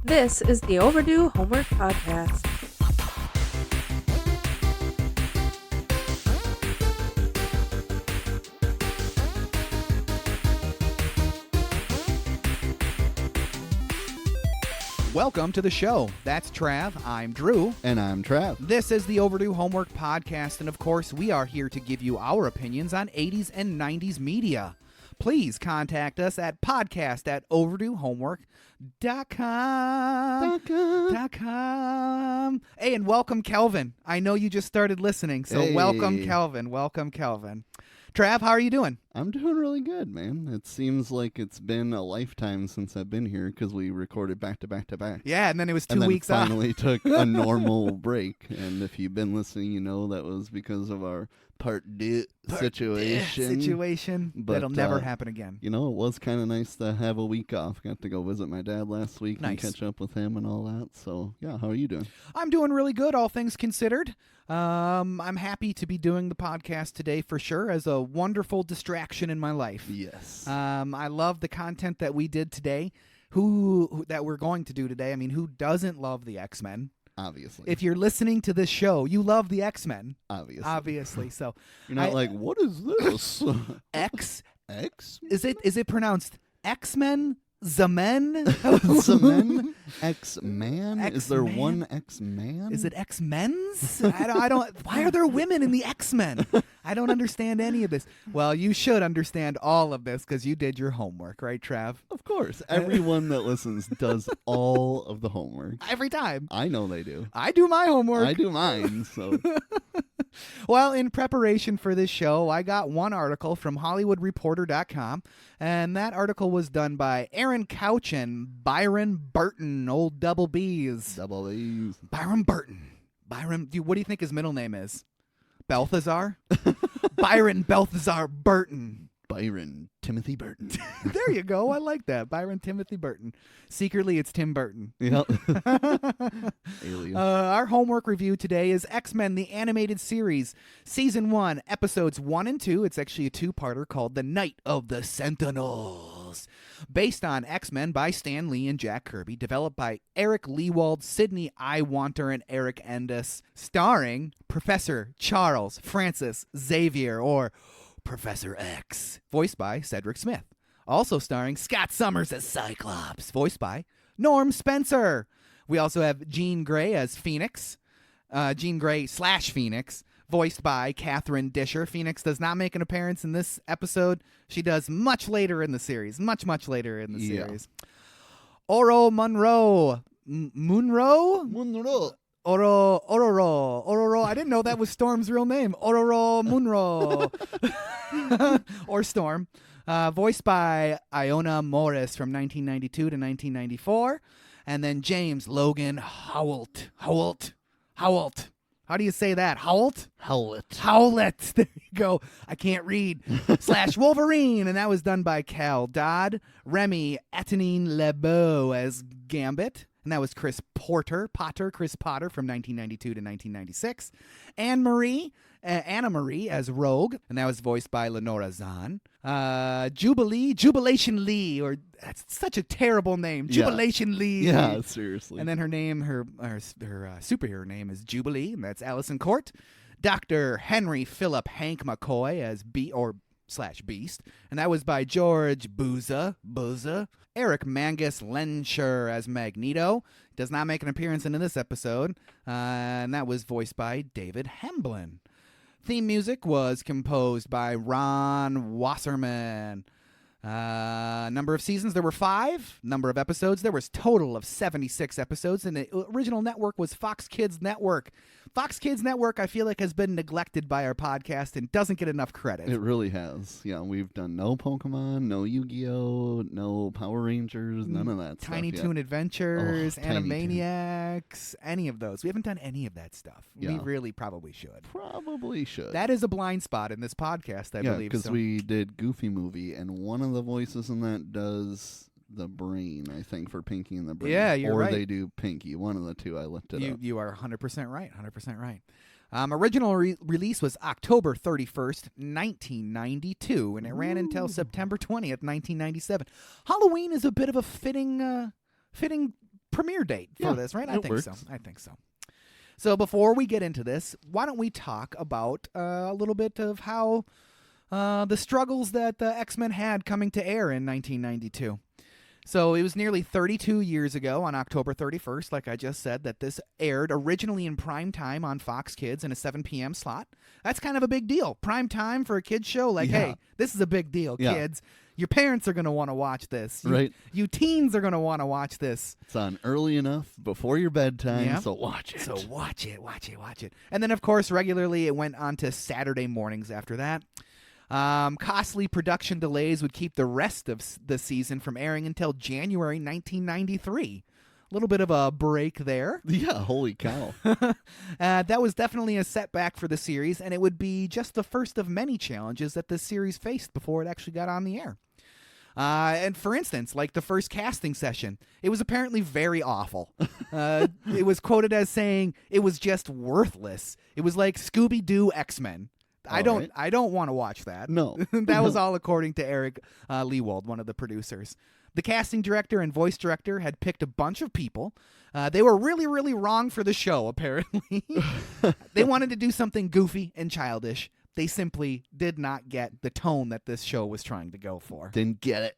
This is the Overdue Homework Podcast. Welcome to the show. That's Trav. I'm Drew. And I'm Trav. This is the Overdue Homework Podcast, and of course, we are here to give you our opinions on 80s and 90s media. Please contact us at podcast@overduehomework.com. Hey, and welcome, Kelvin. I know you just started listening, so Hey. welcome, Kelvin. Welcome, Kelvin. Trav, how are you doing? I'm doing really good, man. It seems like it's been a lifetime since I've been here because we recorded back to back to back. Yeah, and then it was 2 And then weeks off. finally took a normal break. And if you've been listening, you know that was because of our part situation. But, that'll never happen again. You know, it was kind of nice to have a week off. Got to go visit my dad last week Nice. and catch up with him and all that. So, yeah, how are you doing? I'm doing really good, all things considered. I'm happy to be doing the podcast today for sure, as a wonderful distraction in my life. Yes. I love the content that we did today. Who that we're going to do today? I mean, who doesn't love the X-Men? Obviously. If you're listening to this show, you love the X-Men. Obviously. So You're not like, what is this? X X? is it pronounced X-Men? Zemen? Zemen? X-Man? Is there X-Man? one X-Man? Is it X-Men's? I don't. Why are there women in the X-Men? I don't understand any of this. Well, you should understand all of this because you did your homework, right, Trav? Of course. Everyone that listens does all of the homework. Every time. I know they do. I do my homework. I do mine, so. Well, in preparation for this show, I got one article from HollywoodReporter.com, and that article was done by Aaron Couch and Byron Burton, old double B's. Double E's. Byron Burton. Byron, what do you think his middle name is? Balthazar? Byron Balthazar Burton. Byron Timothy Burton. There you go. I like that. Byron Timothy Burton. Secretly, it's Tim Burton. Yep. Alien. Our homework review today is X-Men The Animated Series, Season 1, Episodes 1 and 2. It's actually a two-parter called The Night of the Sentinels. Based on X-Men by Stan Lee and Jack Kirby, developed by Eric Lewald, Sidney Iwanter, and Eric Endis, starring Professor Charles Francis Xavier, or Professor X, voiced by Cedric Smith. Also starring Scott Summers as Cyclops, voiced by Norm Spencer. We also have Jean Grey as Phoenix, Jean Grey / Phoenix, voiced by Catherine Disher. Phoenix does not make an appearance in this episode. She does much later in the series, much later in the series. Oro Munro. Munro? Ororo. I didn't know that was Storm's real name. Ororo Munro. Or Storm. Voiced by Iona Morris from 1992 to 1994. And then James Logan Howlett. How do you say that? Howlett? Howlett. There you go. I can't read. / Wolverine. And that was done by Cal Dodd. Remy Etienne Lebeau as Gambit. And that was Chris Potter from 1992 to 1996. Anna Marie as Rogue, and that was voiced by Lenora Zahn. Jubilation Lee, or that's such a terrible name. Jubilation Lee. Yeah, seriously. And then her superhero name is Jubilee, and that's Allison Court. Dr. Henry Philip Hank McCoy as Beast, and that was by George Buza. Eric Mangus Lensher as Magneto. Does not make an appearance in this episode, and that was voiced by David Hemblin. Theme music was composed by Ron Wasserman. Number of seasons, there were 5. Number of episodes, there was total of 76 episodes, and the original network was Fox Kids Network. Fox Kids Network, I feel like, has been neglected by our podcast and doesn't get enough credit. It really has. Yeah, we've done no Pokemon, no Yu-Gi-Oh, no Power Rangers, none of that stuff. Tiny Toon Adventures, Tiny Toon. Animaniacs, any of those. We haven't done any of that stuff. Yeah. We really probably should. That is a blind spot in this podcast, I believe. Yeah, because we did Goofy Movie, and one of the voices in that does the Brain, I think, for Pinky and the Brain. Yeah, you're right. Or they do Pinky. One of the two. I looked it up. You are 100% right. 100% right. Original release was October 31st, 1992, and it ran until September 20th, 1997. Halloween is a bit of a fitting premiere date for this, right? I it think works. so. I think so. So before we get into this, why don't we talk about a little bit of how the struggles that the X-Men had coming to air in 1992. So it was nearly 32 years ago on October 31st, like I just said, that this aired originally in prime time on Fox Kids in a 7 p.m. slot. That's kind of a big deal. Prime time for a kids show, like, hey, this is a big deal, kids. Your parents are going to want to watch this. Right. You teens are going to want to watch this. It's on early enough before your bedtime, so watch it. So watch it. And then, of course, regularly it went on to Saturday mornings after that. Costly production delays would keep the rest of the season from airing until January 1993. A little bit of a break there. Yeah, holy cow. That was definitely a setback for the series, and it would be just the first of many challenges that the series faced before it actually got on the air. And for instance, like the first casting session, it was apparently very awful. It was quoted as saying it was just worthless. It was like Scooby-Doo X-Men. I don't want to watch that. No. That was all according to Eric Lewald, one of the producers. The casting director and voice director had picked a bunch of people. They were really, really wrong for the show, apparently. They wanted to do something goofy and childish. They simply did not get the tone that this show was trying to go for. Didn't get it.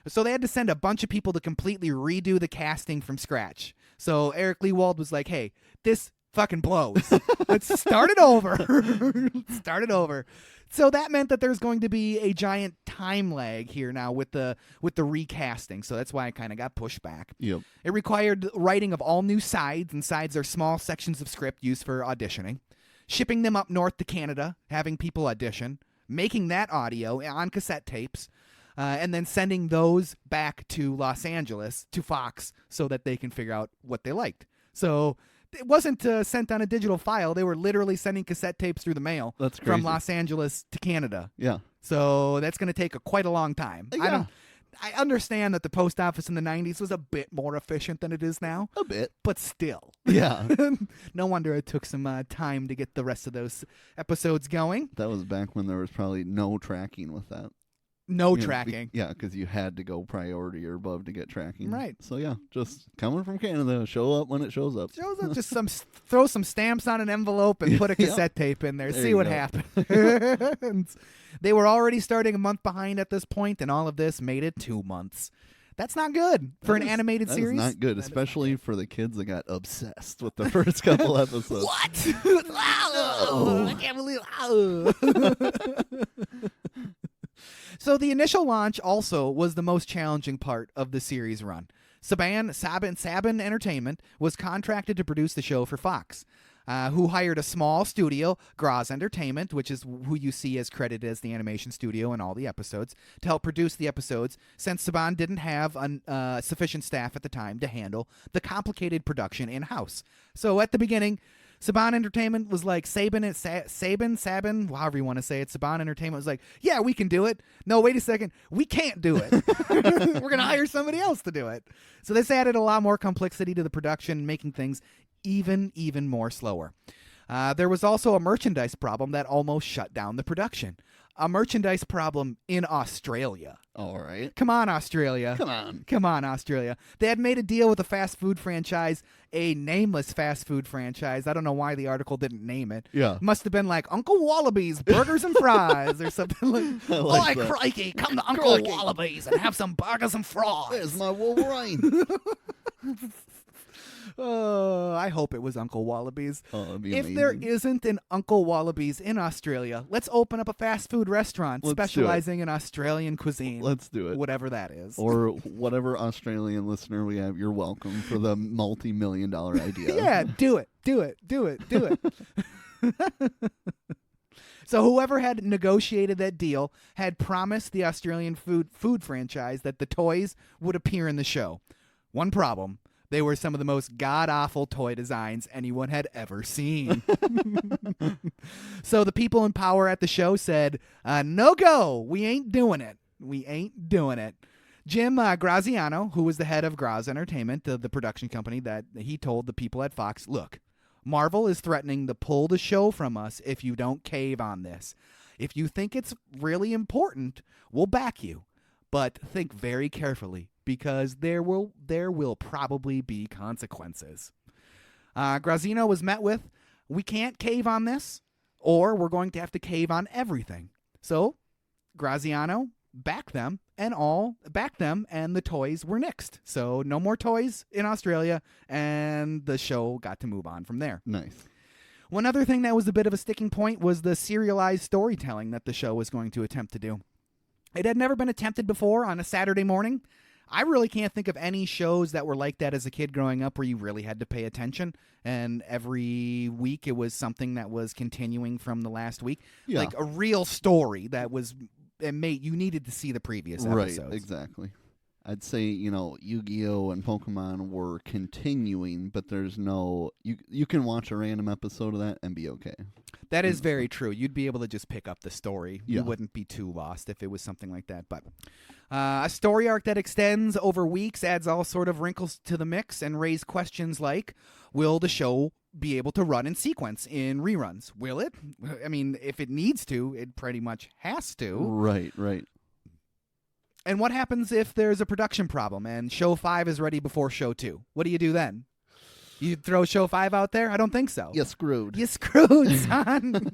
So they had to send a bunch of people to completely redo the casting from scratch. So Eric Lewald was like, hey, this fucking blows. Let's start it over. Start it over. So that meant that there's going to be a giant time lag here now with the recasting. So that's why it kind of got pushed back. Yep. It required writing of all new sides, and sides are small sections of script used for auditioning. Shipping them up north to Canada, having people audition, making that audio on cassette tapes, and then sending those back to Los Angeles, to Fox, so that they can figure out what they liked. So it wasn't sent on a digital file. They were literally sending cassette tapes through the mail. That's crazy. From Los Angeles to Canada. Yeah. So that's going to take quite a long time. Yeah. I understand that the post office in the 90s was a bit more efficient than it is now. A bit. But still. Yeah. No wonder it took some time to get the rest of those episodes going. That was back when there was probably no tracking with that. No tracking. Yeah, because you had to go priority or above to get tracking. Right. So yeah, just coming from Canada, show up when it shows up. Just throw some stamps on an envelope and put a cassette tape in there. See what happens. They were already starting a month behind at this point, and all of this made it 2 months. That's not good for an animated series. That's not good, especially for the kids that got obsessed with the first couple episodes. What? I can't believe. So the initial launch also was the most challenging part of the series run. Saban Entertainment was contracted to produce the show for Fox, who hired a small studio, Graz Entertainment, which is who you see as credited as the animation studio in all the episodes, to help produce the episodes, since Saban didn't have sufficient staff at the time to handle the complicated production in-house. So at the beginning, Saban Entertainment was like, Saban, however you want to say it, Saban Entertainment was like, yeah, we can do it. No, wait a second, we can't do it. We're going to hire somebody else to do it. So this added a lot more complexity to the production, making things even more slower. There was also a merchandise problem that almost shut down the production. A merchandise problem in Australia. All right. Come on, Australia. Come on, Australia. They had made a deal with a fast food franchise, a nameless fast food franchise. I don't know why the article didn't name it. Yeah. Must have been like Uncle Wallaby's Burgers and Fries or something like like oh, crikey, come to Uncle Wallaby's and have some burgers and fries. There's my Wolverine. I hope it was Uncle Wallaby's. Oh, that'd be if amazing. there isn't an Uncle Wallaby's in Australia, let's open up a fast food restaurant specializing in Australian cuisine. Let's do it. Whatever that is. Or whatever Australian listener we have, you're welcome for the multi-million-dollar idea. Yeah, do it. So whoever had negotiated that deal had promised the Australian food franchise that the toys would appear in the show. One problem. They were some of the most god-awful toy designs anyone had ever seen. So the people in power at the show said, no go, we ain't doing it. Jim Graziano, who was the head of Graz Entertainment, the production company, that he told the people at Fox, look, Marvel is threatening to pull the show from us if you don't cave on this. If you think it's really important, we'll back you. But think very carefully, because there will probably be consequences. Graziano was met with, we can't cave on this, or we're going to have to cave on everything. So Graziano backed them, and the toys were nixed. So no more toys in Australia, and the show got to move on from there. Nice. One other thing that was a bit of a sticking point was the serialized storytelling that the show was going to attempt to do. It had never been attempted before on a Saturday morning. I really can't think of any shows that were like that as a kid growing up where you really had to pay attention, and every week it was something that was continuing from the last week. Yeah. Like a real story that was, you needed to see the previous episodes. Right, exactly. I'd say, Yu-Gi-Oh! And Pokemon were continuing, but there's no... You can watch a random episode of that and be okay. That is very true. You'd be able to just pick up the story. Yeah. You wouldn't be too lost if it was something like that. But a story arc that extends over weeks adds all sort of wrinkles to the mix and raise questions like, will the show be able to run in sequence in reruns? Will it? I mean, if it needs to, it pretty much has to. Right. And what happens if there's a production problem and show 5 is ready before show 2? What do you do then? You throw show 5 out there? I don't think so. You screwed. You screwed, son.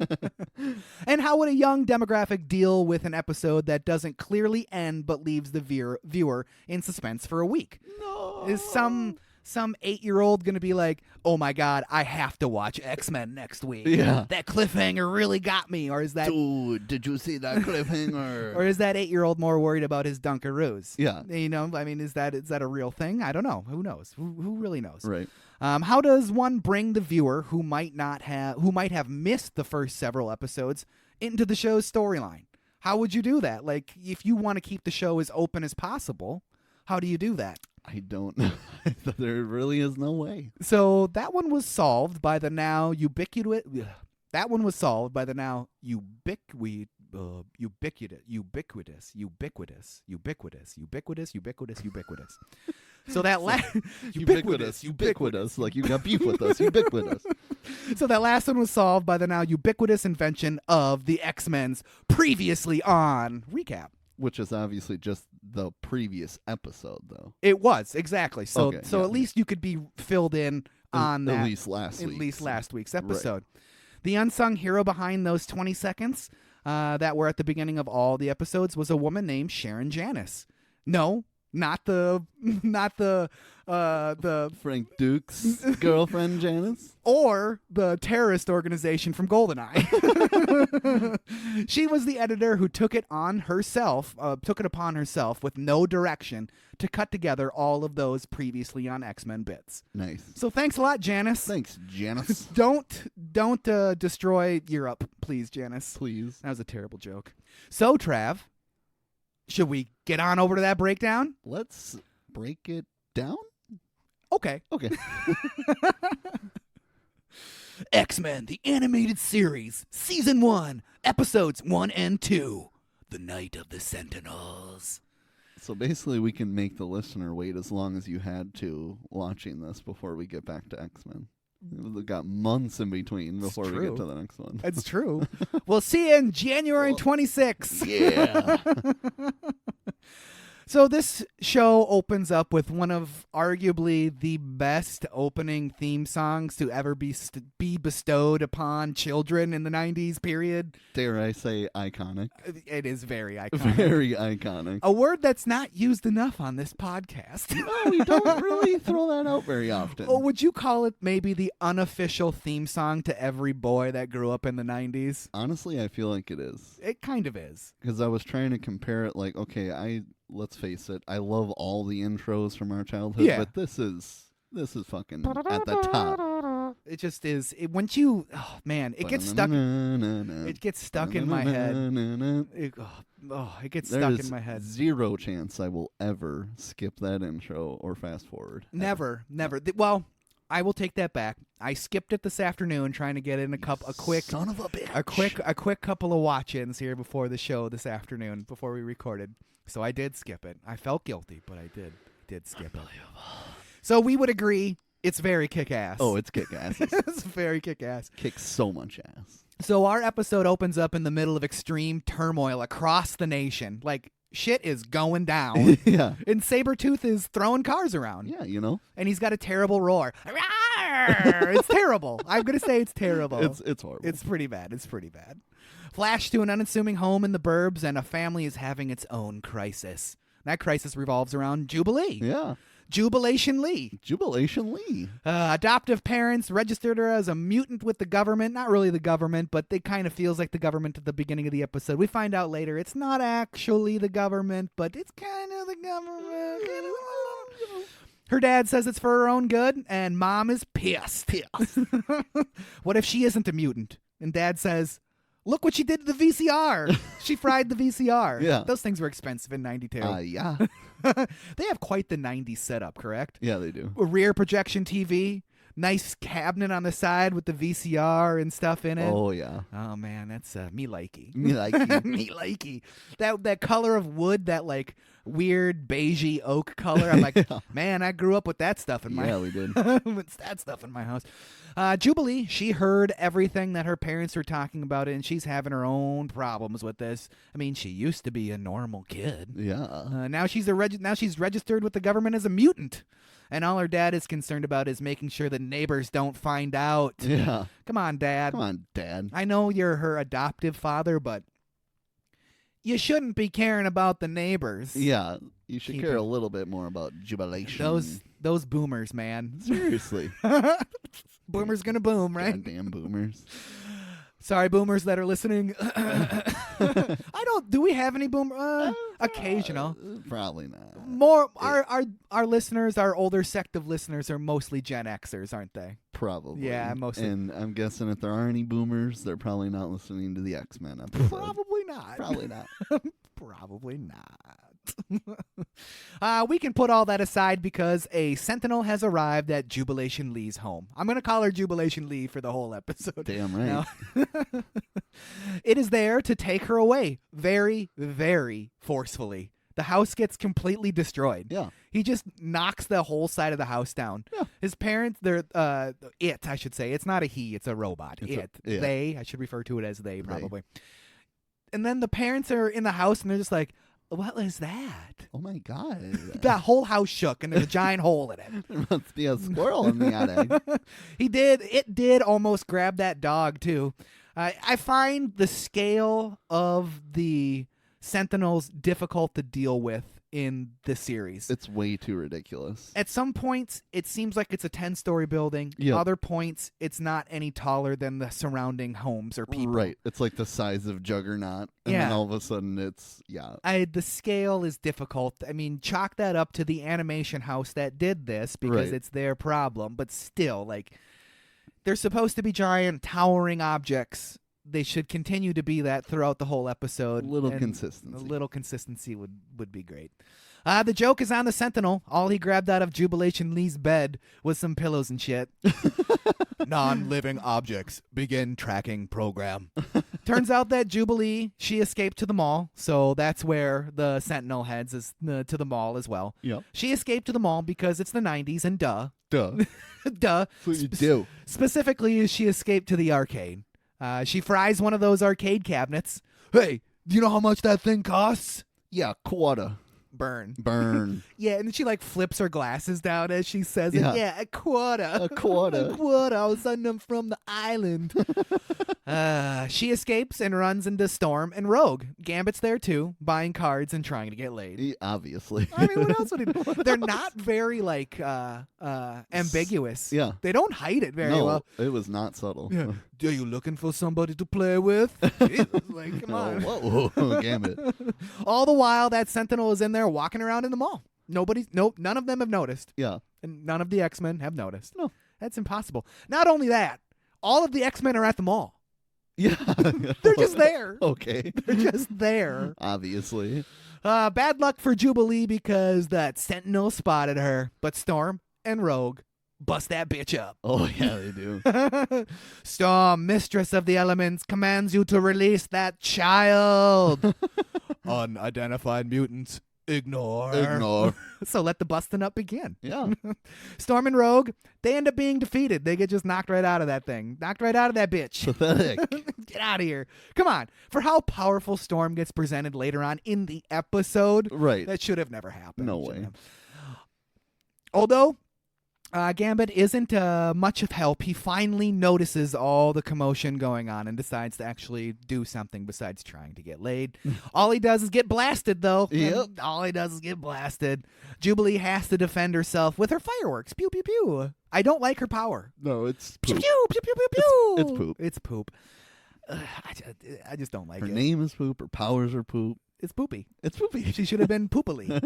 And how would a young demographic deal with an episode that doesn't clearly end but leaves the viewer in suspense for a week? No. Is some 8-year-old going to be like, oh my God, I have to watch X-Men next week. Yeah. That cliffhanger really got me. Or is that... Dude, did you see that cliffhanger? Or is that 8-year-old more worried about his Dunkaroos? Yeah. I mean, is that a real thing? I don't know. Who knows? Who really knows? Right. How does one bring the viewer who might have missed the first several episodes into the show's storyline? How would you do that? Like, if you want to keep the show as open as possible, how do you do that? I don't know. There really is no way. So that one was solved by the now ubiquitous. That one was solved by the now ubiquitous. So that ubiquitous, like you got beef with us, ubiquitous. So that last one was solved by the now ubiquitous invention of the X-Men's previously on recap. Which is obviously just the previous episode, though. It was, exactly. So Okay, at least you could be filled in on that. At least last week's episode. Right. The unsung hero behind those 20 seconds that were at the beginning of all the episodes was a woman named Sharon Janis. No, not the Frank Duke's girlfriend, Janice? Or the terrorist organization from GoldenEye. She was the editor who took it upon herself with no direction to cut together all of those previously on X-Men bits. Nice. So thanks a lot, Janice. Thanks, Janice. Don't destroy Europe, please, Janice. Please. That was a terrible joke. So, Trav, should we get on over to that breakdown? Let's break it down? Okay. X-Men The Animated Series, Season 1, Episodes 1 and 2, The Night of the Sentinels. So basically we can make the listener wait as long as you had to watching this before we get back to X-Men. We've got months in between before we get to the next one. It's true. We'll see you in January 26th. Yeah. So this show opens up with one of arguably the best opening theme songs to ever be bestowed upon children in the 90s period. Dare I say iconic? It is very iconic. Very iconic. A word that's not used enough on this podcast. No, we don't really throw that out very often. Or would you call it maybe the unofficial theme song to every boy that grew up in the 90s? Honestly, I feel like it is. It kind of is. Because I was trying to compare it like, okay, let's face it, I love all the intros from our childhood, but this is fucking at the top. It just is. It gets stuck. It gets stuck in my head. It gets stuck in my head. Zero chance I will ever skip that intro or fast forward. Never. Well, I will take that back. I skipped it this afternoon trying to get in a quick son of a bitch. a quick couple of watch-ins here before the show this afternoon before we recorded. So I did skip it. I felt guilty, but I did skip it. So we would agree it's very kick-ass. Oh, it's kick-ass. It's very kick-ass. Kicks so much ass. So our episode opens up in the middle of extreme turmoil across the nation. Like, shit is going down. Yeah. And Sabretooth is throwing cars around. Yeah, you know. And he's got a terrible roar. It's terrible. I'm going to say it's terrible. It's horrible. It's pretty bad. It's pretty bad. Flash to an unassuming home in the burbs, and a family is having its own crisis. That crisis revolves around Jubilee. Yeah. Jubilation Lee. Jubilation Lee. Adoptive parents registered her as a mutant with the government. Not really the government, but it kind of feels like the government at the beginning of the episode. We find out later it's not actually the government, but it's kind of the government. Her dad says it's for her own good, and Mom is pissed. What if she isn't a mutant? And Dad says, look what she did to the VCR. She fried the VCR. Yeah. Those things were expensive in 92. Yeah. They have quite the 90s setup, correct? Yeah, they do. A rear projection TV, nice cabinet on the side with the VCR and stuff in it. Oh, yeah. Oh, man, that's me likey. Me like Me likey. That color of wood, that like weird beigey oak color. I'm like, man, I grew up with that stuff in my Yeah, we did. with that stuff in my house. Jubilee, she heard everything that her parents were talking about it, and she's having her own problems with this. I mean, she used to be a normal kid. Yeah. Now she's registered with the government as a mutant, and all her dad is concerned about is making sure the neighbors don't find out. Yeah. Come on, Dad. Come on, Dad. I know you're her adoptive father, but you shouldn't be caring about the neighbors. Yeah. You should Keep care it- a little bit more about jubilation. Those boomers, man. Seriously. Boomers gonna boom, right? Goddamn boomers. Sorry, boomers that are listening. Do we have any boomer? Occasional. Probably not. More our listeners, our older sect of listeners are mostly Gen Xers, aren't they? Probably. Yeah, mostly. And I'm guessing if there are any boomers, they're probably not listening to the X-Men episode. Probably not. Probably not. Probably not. We can put all that aside because a Sentinel has arrived at Jubilation Lee's home. I'm going to call her Jubilation Lee for the whole episode. Damn right. Now, it is there to take her away very, very forcefully. The house gets completely destroyed. Yeah. He just knocks the whole side of the house down. Yeah. His parents, I should say. It's not a he, it's a robot. They, I should refer to it as they probably. And then the parents are in the house and they're just like, what was that? Oh my God. That whole house shook and there's a giant hole in it. There must be a squirrel in the attic. It did almost grab that dog too. I find the scale of the Sentinels difficult to deal with in the series. It's way too ridiculous. At some points, it seems like it's a 10-story building. Yep. Other points, it's not any taller than the surrounding homes or people. Right. It's like the size of Juggernaut. And then all of a sudden it's, The scale is difficult. I mean, chalk that up to the animation house that did this because it's their problem. But still, like, they're supposed to be giant, towering objects. They should continue to be that throughout the whole episode. A little consistency. A little consistency would be great. The joke is on the Sentinel. All he grabbed out of Jubilation Lee's bed was some pillows and shit. Non-living objects. Begin tracking program. Turns out that Jubilee, she escaped to the mall, so that's where the Sentinel heads is to the mall as well. Yep. She escaped to the mall because it's the 90s, and duh. Duh. Duh. That's what you do. Specifically, she escaped to the arcade. She fries one of those arcade cabinets. Hey, do you know how much that thing costs? Yeah, quarter. Burn. Yeah, and then she like flips her glasses down as she says it. Yeah. Yeah, a quarter. A quarter. A quarter. I was sending them from the island. She escapes and runs into Storm and Rogue. Gambit's there too, buying cards and trying to get laid. Obviously. I mean, what else would he do? They're not very like ambiguous. Yeah. They don't hide it very well. It was not subtle. Yeah. Are you looking for somebody to play with? Jesus, like, come on. Whoa, Gambit. All the while, that Sentinel is in there walking around in the mall. None of them have noticed. Yeah. And none of the X-Men have noticed. No. That's impossible. Not only that, all of the X-Men are at the mall. Yeah. They're just there. Okay. They're just there. Obviously. Bad luck for Jubilee because that Sentinel spotted her. But Storm and Rogue bust that bitch up. Oh, yeah, they do. Storm, mistress of the elements, commands you to release that child. Unidentified mutants, Ignore. So let the busting up begin. Yeah. Storm and Rogue, they end up being defeated. They get just knocked right out of that thing. Knocked right out of that bitch. Pathetic. Get out of here. Come on. For how powerful Storm gets presented later on in the episode, Right. that should have never happened. No way. Although Gambit isn't much of help, he finally notices all the commotion going on and decides to actually do something besides trying to get laid. All he does is get blasted, though. Yep. All he does is get blasted. Jubilee has to defend herself with her fireworks. Pew, pew, pew. I don't like her power. No, it's Pew, poop. pew, pew, pew, pew, pew. It's poop. It's poop. I just don't like Her it. name is poop. Her powers are poop. It's poopy. It's poopy. She should have been Poopily.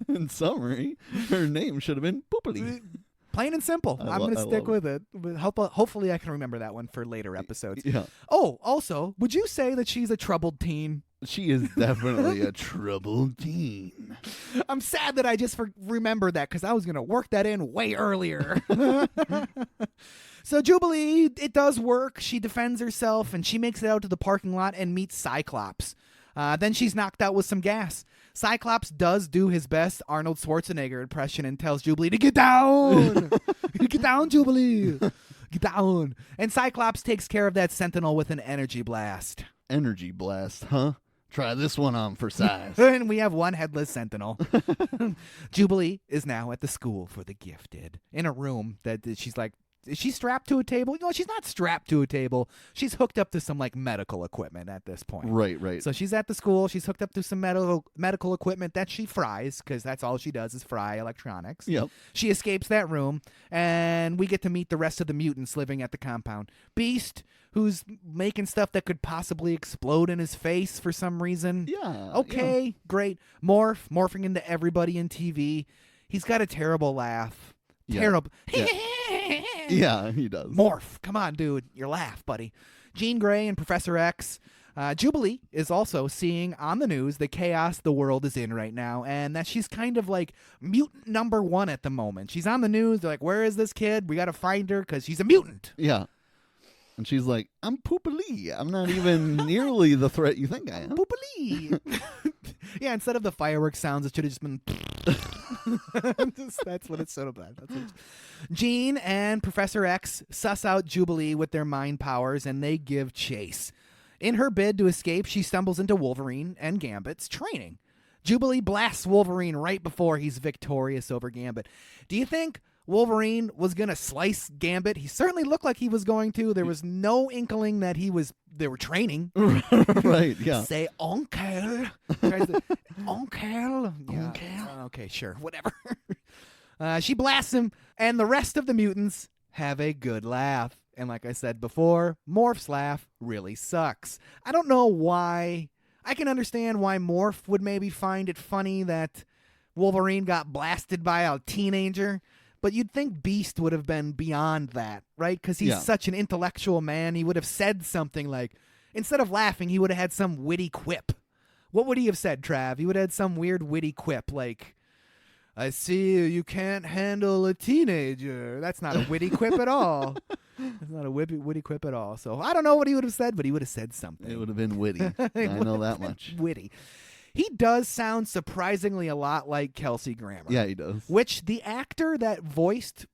In summary, her name should have been Poopily. Plain and simple. I'm going to I stick love with it. But hopefully I can remember that one for later episodes. Yeah. Oh, also, would you say that she's a troubled teen? She is definitely a troubled teen. I'm sad that I just remembered that because I was going to work that in way earlier. So Jubilee, it does work. She defends herself, and she makes it out to the parking lot and meets Cyclops. Then she's knocked out with some gas. Cyclops does do his best Arnold Schwarzenegger impression and tells Jubilee to get down. Get down, Jubilee. Get down. And Cyclops takes care of that Sentinel with an energy blast. Energy blast, huh? Try this one on for size. And we have one headless Sentinel. Jubilee is now at the school for the gifted in a room that she's like, is she strapped to a table? No, she's not strapped to a table. She's hooked up to some like medical equipment at this point. Right. So she's at the school. She's hooked up to some medical equipment that she fries because that's all she does is fry electronics. Yep. She escapes that room, and we get to meet the rest of the mutants living at the compound. Beast, who's making stuff that could possibly explode in his face for some reason. Yeah. Okay, great. Morphing into everybody in TV. He's got a terrible laugh. Yeah. Terrible. Yeah. Yeah, he does. Morph. Come on, dude. Your laugh, buddy. Jean Grey and Professor X. Jubilee is also seeing on the news the chaos the world is in right now, and that she's kind of like mutant number one at the moment. She's on the news. They're like, where is this kid? We got to find her because she's a mutant. Yeah. And she's like, I'm Poopily. I'm not even nearly the threat you think I am. Poopily. Yeah, instead of the fireworks sounds, it should have just been... That's what it should have been. Jean and Professor X suss out Jubilee with their mind powers, and they give chase. In her bid to escape, she stumbles into Wolverine and Gambit's training. Jubilee blasts Wolverine right before he's victorious over Gambit. Do you think Wolverine was going to slice Gambit? He certainly looked like he was going to. There was no inkling that they were training. Right, yeah. Say, Onkel. Onkel. Yeah. Okay, sure. Whatever. She blasts him, and the rest of the mutants have a good laugh. And like I said before, Morph's laugh really sucks. I don't know why. I can understand why Morph would maybe find it funny that Wolverine got blasted by a teenager. But you'd think Beast would have been beyond that, right? Because he's such an intellectual man. He would have said something like, instead of laughing, he would have had some witty quip. What would he have said, Trav? He would have had some weird witty quip like, I see you can't handle a teenager. That's not a witty quip at all. That's not a witty quip at all. So I don't know what he would have said, but he would have said something. It would have been witty. I know that much. Witty. He does sound surprisingly a lot like Kelsey Grammer. Yeah, he does. Which the actor that voiced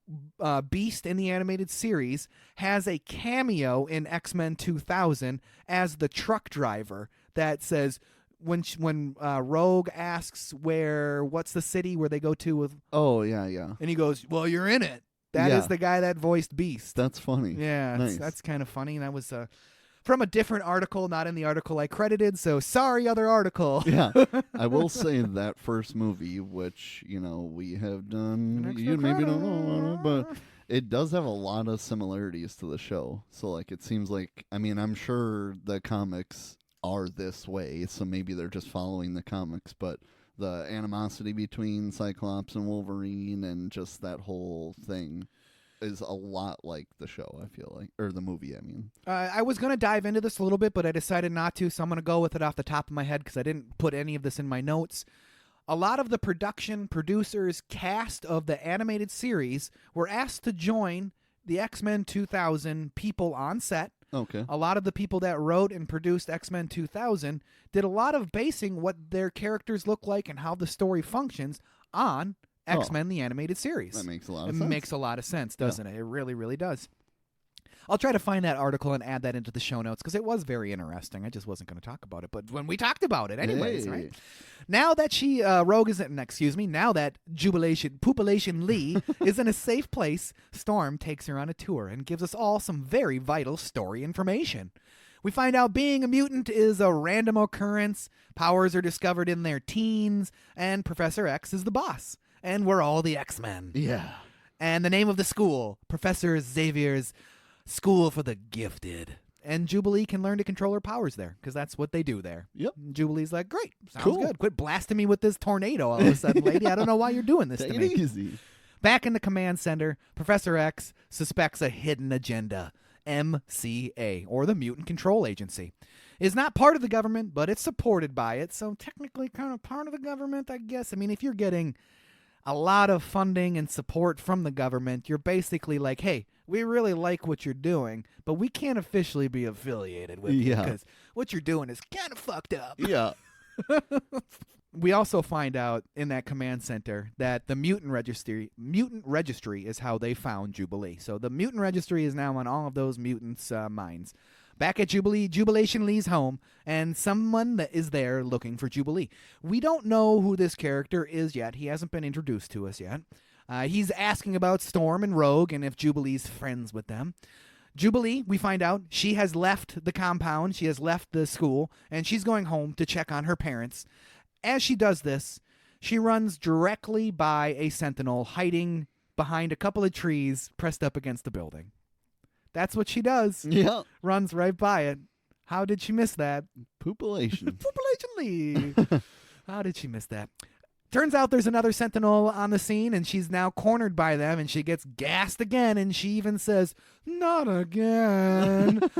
Beast in the animated series has a cameo in X-Men 2000 as the truck driver that says, when Rogue asks what's the city where they go to with... Oh, yeah. And he goes, well, you're in it. That is the guy that voiced Beast. That's funny. Yeah, nice. That's kind of funny. And that was... from a different article, not in the article I credited, so sorry, other article. Yeah. I will say that first movie, which, we have done, you maybe don't know, but it does have a lot of similarities to the show. So, it seems like, I'm sure the comics are this way, so maybe they're just following the comics, but the animosity between Cyclops and Wolverine and just that whole thing is a lot like the show, I feel like, or the movie, I was going to dive into this a little bit, but I decided not to, so I'm going to go with it off the top of my head because I didn't put any of this in my notes. A lot of the producers, cast of the animated series were asked to join the X-Men 2000 people on set Okay. A lot of the people that wrote and produced X-Men 2000 did a lot of basing what their characters look like and how the story functions on X-Men The Animated Series. That makes a lot of sense. sense. It makes a lot of sense, doesn't it? It really, really does. I'll try to find that article and add that into the show notes because it was very interesting. I just wasn't going to talk about it, but when we talked about it anyways, right? Now that now that Population Lee is in a safe place, Storm takes her on a tour and gives us all some very vital story information. We find out being a mutant is a random occurrence, powers are discovered in their teens, and Professor X is the boss. And we're all the X-Men. Yeah. And the name of the school, Professor Xavier's School for the Gifted. And Jubilee can learn to control her powers there, because that's what they do there. Yep. Jubilee's like, great, sounds Cool. good. Quit blasting me with this tornado all of a sudden, lady. I don't know why you're doing this to Take me. it easy. Back in the command center, Professor X suspects a hidden agenda. MCA, or the Mutant Control Agency. Is not part of the government, but it's supported by it, so technically kind of part of the government, I guess. I mean, if you're getting a lot of funding and support from the government, you're basically like, hey, we really like what you're doing, but we can't officially be affiliated with you because what you're doing is kind of fucked up. Yeah. We also find out in that command center that the mutant registry is how they found Jubilee. So the mutant registry is now on all of those mutants' minds. Back at Jubilation Lee's home, and someone that is there looking for Jubilee. We don't know who this character is yet. He hasn't been introduced to us yet. He's asking about Storm and Rogue and if Jubilee's friends with them. Jubilee, we find out, she has left the compound, she has left the school, and she's going home to check on her parents. As she does this, she runs directly by a Sentinel hiding behind a couple of trees pressed up against the building. That's what she does. Yeah. Runs right by it. How did she miss that? Population. Population Lee. How did she miss that? Turns out there's another Sentinel on the scene, and she's now cornered by them, and she gets gassed again, and she even says, "Not again."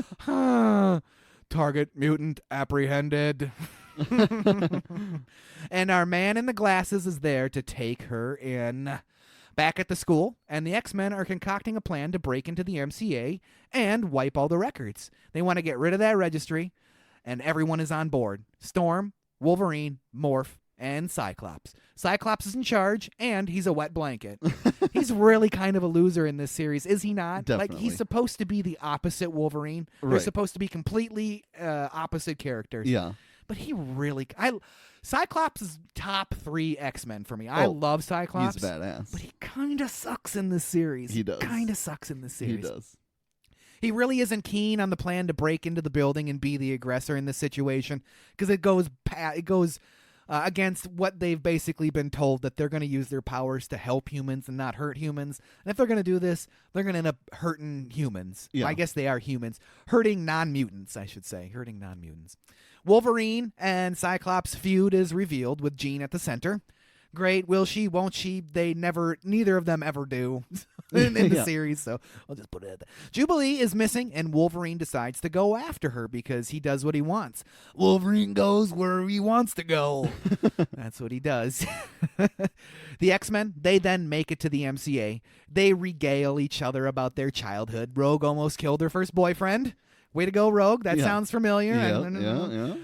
Target mutant apprehended. And our man in the glasses is there to take her in. Back at the school, and the X-Men are concocting a plan to break into the MCA and wipe all the records. They want to get rid of that registry, and everyone is on board. Storm, Wolverine, Morph, and Cyclops. Cyclops is in charge, and he's a wet blanket. He's really kind of a loser in this series, is he not? Definitely. Like, he's supposed to be the opposite Wolverine. They're Right. supposed to be completely opposite characters. Yeah. But he really... Cyclops is top 3 X-Men for me. I love Cyclops. He's badass. But he kind of sucks in this series. He does. Kind of sucks in this series. He does. He really isn't keen on the plan to break into the building and be the aggressor in this situation because it goes against what they've basically been told, that they're going to use their powers to help humans and not hurt humans. And if they're going to do this, they're going to end up hurting humans. Yeah. I guess they are humans. Hurting non-mutants, I should say. Hurting non-mutants. Wolverine and Cyclops' feud is revealed with Jean at the center. Great. Will she? Won't she? Neither of them ever do in the series, so I'll just put it at that. Jubilee is missing, and Wolverine decides to go after her because he does what he wants. Wolverine goes where he wants to go. That's what he does. The X-Men, they then make it to the MCA. They regale each other about their childhood. Rogue almost killed her first boyfriend. Way to go, Rogue. That sounds familiar. Yeah.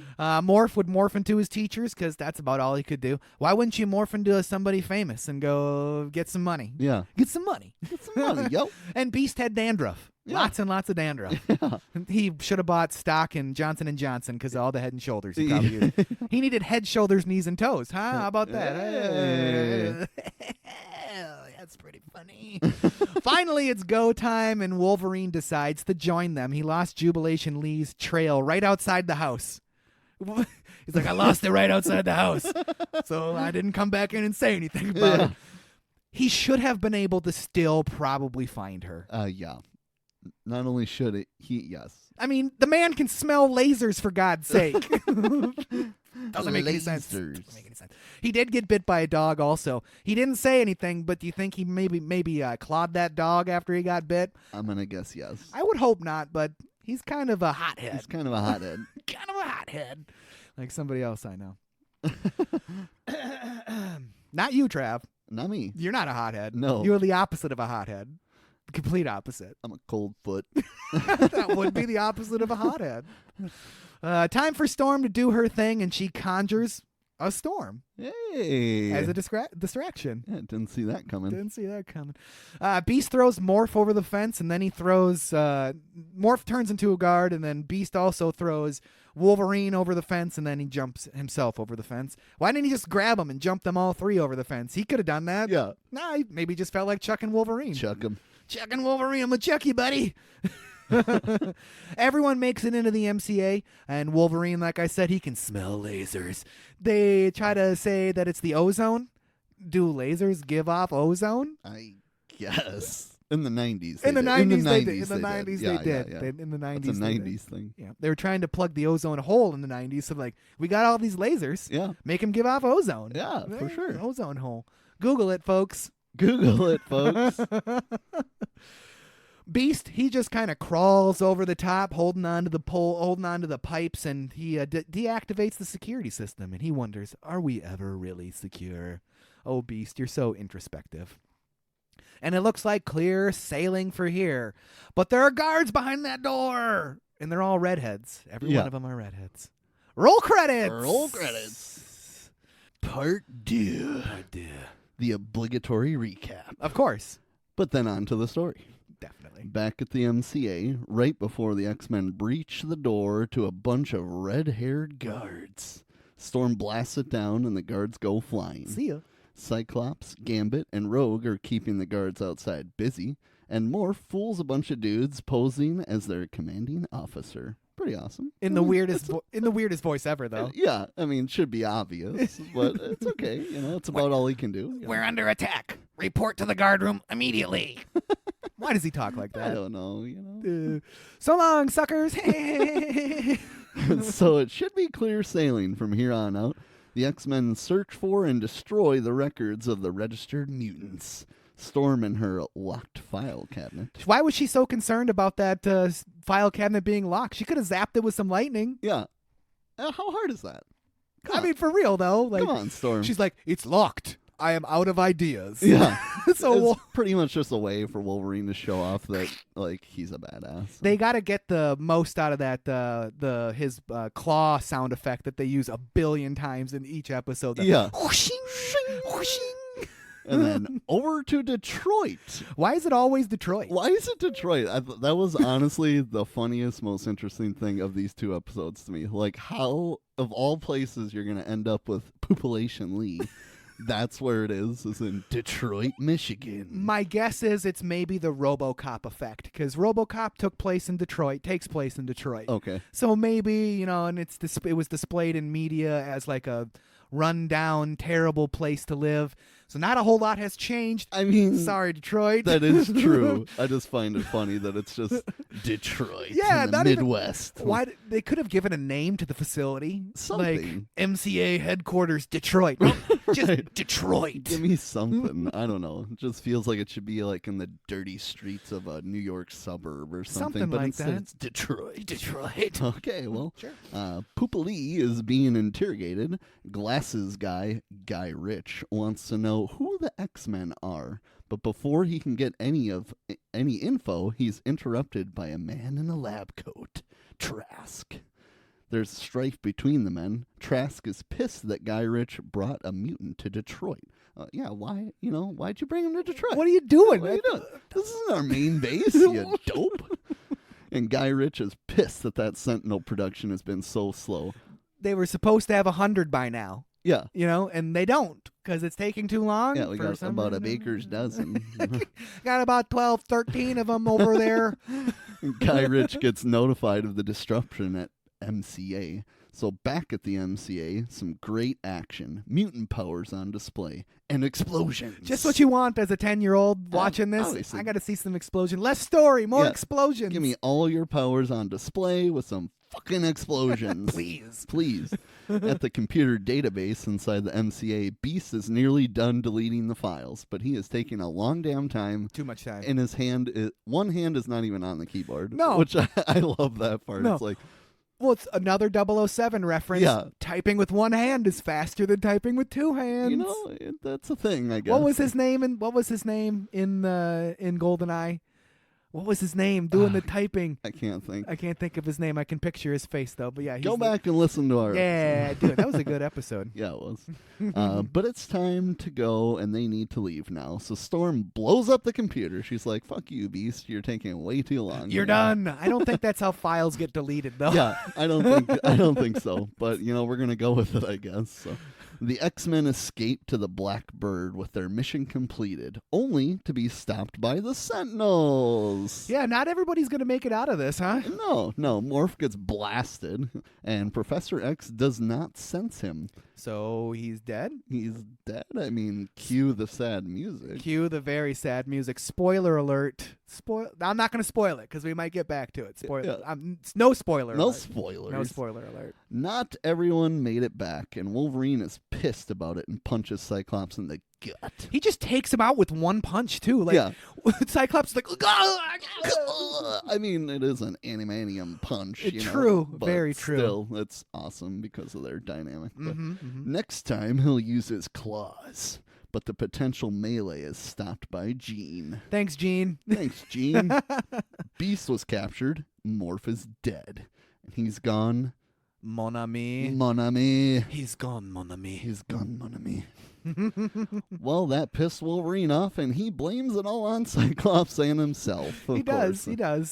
Morph would morph into his teachers because that's about all he could do. Why wouldn't you morph into somebody famous and go get some money? Yeah. Get some money. Get some money, yo. And Beast had dandruff. Yeah. Lots and lots of dandruff. Yeah. He should have bought stock in Johnson & Johnson because of all the Head and Shoulders he probably used. He needed head, shoulders, knees, and toes. Huh? How about that? Hey. That's pretty funny. Finally, it's go time, and Wolverine decides to join them. He lost Jubilation Lee's trail right outside the house. He's like, I lost it right outside the house. So I didn't come back in and say anything about it. He should have been able to still probably find her. Yeah. Not only should it, yes. I mean, the man can smell lasers, for God's sake. Doesn't make any sense. He did get bit by a dog also. He didn't say anything, but do you think he maybe clawed that dog after he got bit? I'm going to guess yes. I would hope not, but he's kind of a hothead. He's kind of a hothead. Kind of a hothead. Like somebody else I know. Not you, Trav. Not me. You're not a hothead. No. You're the opposite of a hothead. Complete opposite. I'm a cold foot. That would be the opposite of a hothead. Time for Storm to do her thing, and she conjures a storm Hey. as a distraction. Yeah, didn't see that coming. Didn't see that coming. Beast throws Morph over the fence, and then he throws... Morph turns into a guard, and then Beast also throws Wolverine over the fence, and then he jumps himself over the fence. Why didn't he just grab them and jump them all three over the fence? He could have done that. Yeah. Nah, he maybe just felt like chucking Wolverine. Chuck him. Chucking Wolverine, I'm gonna chuck you, buddy. Everyone makes it into the MCA, and Wolverine, like I said, he can smell lasers. They try to say that it's the ozone. Do lasers give off ozone? I guess. In the 90s. In the 90s, they did. In the 90s, Yeah, they did. yeah. In the 90s, That's a they 90s did. thing. Yeah, they were trying to plug the ozone hole in the 90s. So, like, we got all these lasers. Yeah. Make them give off ozone. Yeah, for sure. Ozone hole. Google it, folks. Google it, folks. Beast, he just kind of crawls over the top, holding onto the pole, holding onto the pipes, and he deactivates the security system. And he wonders, are we ever really secure? Oh, Beast, you're so introspective. And it looks like clear sailing for here. But there are guards behind that door. And they're all redheads. Every one of them are redheads. Roll credits! Roll credits. Part 2. The obligatory recap. Of course. But then on to the story. Definitely. Back at the MCA, right before the X-Men breach the door to a bunch of red-haired guards. Storm blasts it down and the guards go flying. See ya. Cyclops, Gambit, and Rogue are keeping the guards outside busy, and Morph fools a bunch of dudes posing as their commanding officer. Pretty awesome. In the weirdest voice ever, though. Yeah, I mean, should be obvious, but it's okay. You know, it's about all he can do. We're under attack. Report to the guard room immediately. Why does he talk like that? I don't know, you know. So long, suckers. So it should be clear sailing from here on out. The X-Men search for and destroy the records of the registered mutants. Storm in her locked file cabinet. Why was she so concerned about that file cabinet being locked? She could have zapped it with some lightning. Yeah. How hard is that? I mean, for real, though. Like, come on, Storm. She's like, it's locked. I am out of ideas. Yeah. So it's pretty much just a way for Wolverine to show off that, like, he's a badass. They got to get the most out of that, his claw sound effect that they use 1 billion times in each episode. Yeah. Whooshing, whooshing. And then over to Detroit. Why is it always Detroit? Why is it Detroit? That was honestly the funniest, most interesting thing of these 2 episodes to me. Like, how, of all places, you're going to end up with Population Lee. That's where it is in Detroit, Michigan. My guess is it's maybe the RoboCop effect, because RoboCop takes place in Detroit. Okay. So maybe, you know, and it was displayed in media as like a run-down, terrible place to live. So not a whole lot has changed. I mean, sorry, Detroit. That is true. I just find it funny that it's just Detroit in the Midwest. Why they could have given a name to the facility, something. Like MCA headquarters, Detroit. Just Detroit. Give me something. I don't know. It just feels like it should be like in the dirty streets of a New York suburb or something. But like instead that. It's Detroit. Detroit. Okay, well, sure. Poopa Lee is being interrogated. Glasses guy, Guy Rich, wants to know who the X-Men are. But before he can get any info, he's interrupted by a man in a lab coat, Trask. There's strife between the men. Trask is pissed that Guy Rich brought a mutant to Detroit. Yeah, why? You know, why'd you bring him to Detroit? What are you doing? What are you doing? This isn't our main base, you dope. And Guy Rich is pissed that Sentinel production has been so slow. They were supposed to have 100 by now. Yeah. You know, and they don't, because it's taking too long. Yeah, we got about a baker's dozen. Got about 12, 13 of them over there. Guy Rich gets notified of the disruption at MCA. So back at the MCA, some great action, mutant powers on display, and explosions. Just what you want as a 10-year-old watching this. Obviously. I got to see some explosion. Less story, more explosions. Give me all your powers on display with some fucking explosions. Please. At the computer database inside the MCA, Beast is nearly done deleting the files, but he is taking a long damn time. Too much time. And his one hand is not even on the keyboard. No. Which I love that part. No. It's like, well, it's another 007 reference. Yeah. Typing with one hand is faster than typing with two hands. you know, that's a thing, I guess. What was his name in GoldenEye? What was his name? Doing the typing. I can't think. I can't think of his name. I can picture his face though. But yeah, Go back and listen to our Yeah, dude, that was a good episode. Yeah, it was. But it's time to go, and they need to leave now. So Storm blows up the computer. She's like, "Fuck you, Beast! You're taking way too long. You're done." I don't think that's how files get deleted, though. Yeah, I don't think so. But we're gonna go with it, I guess. So. The X-Men escape to the Black Bird with their mission completed, only to be stopped by the Sentinels. Yeah, not everybody's going to make it out of this, huh? No. Morph gets blasted, and Professor X does not sense him. So he's dead? He's dead? I mean, cue the sad music. Cue the very sad music. Spoiler alert. I'm not going to spoil it, because we might get back to it. No spoiler No alert. spoilers. No spoiler alert. Not everyone made it back, and Wolverine is pissed about it and punches Cyclops in the gut. He just takes him out with one punch, too. Cyclops is like, I mean, it is an animanium punch. True. But very true. Still, it's awesome because of their dynamic. Next time, he'll use his claws. But the potential melee is stopped by Jean. Thanks, Jean. Thanks, Jean. Beast was captured. Morph is dead. And he's gone. Mon ami. Mon ami. He's gone, mon ami. He's gone, mon ami. Well, that pissed Wolverine off, and he blames it all on Cyclops and himself. He does.